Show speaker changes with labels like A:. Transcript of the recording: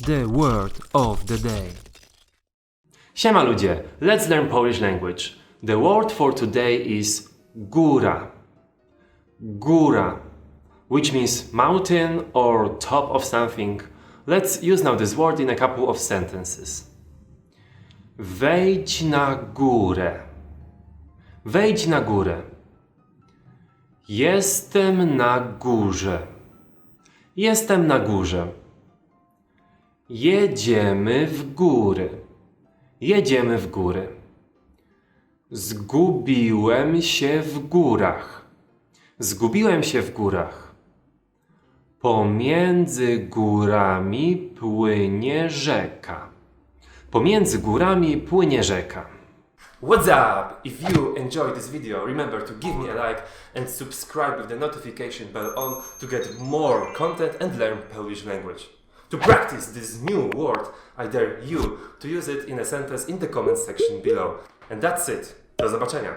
A: The word of the day.
B: Siema ludzie, let's learn Polish language. The word for today is góra. Góra, which means mountain or top of something. Let's use now this word in a couple of sentences. Wejdź na górę. Wejdź na górę. Jestem na górze. Jestem na górze. Jedziemy w góry. Jedziemy w góry. Zgubiłem się w górach. Zgubiłem się w górach. Pomiędzy górami płynie rzeka. Pomiędzy górami płynie rzeka. What's up? If you enjoyed this video, remember to give me a like and subscribe with the notification bell on to get more content and learn Polish language. To practice this new word, I dare you to use it in a sentence in the comment section below. And that's it. Do zobaczenia.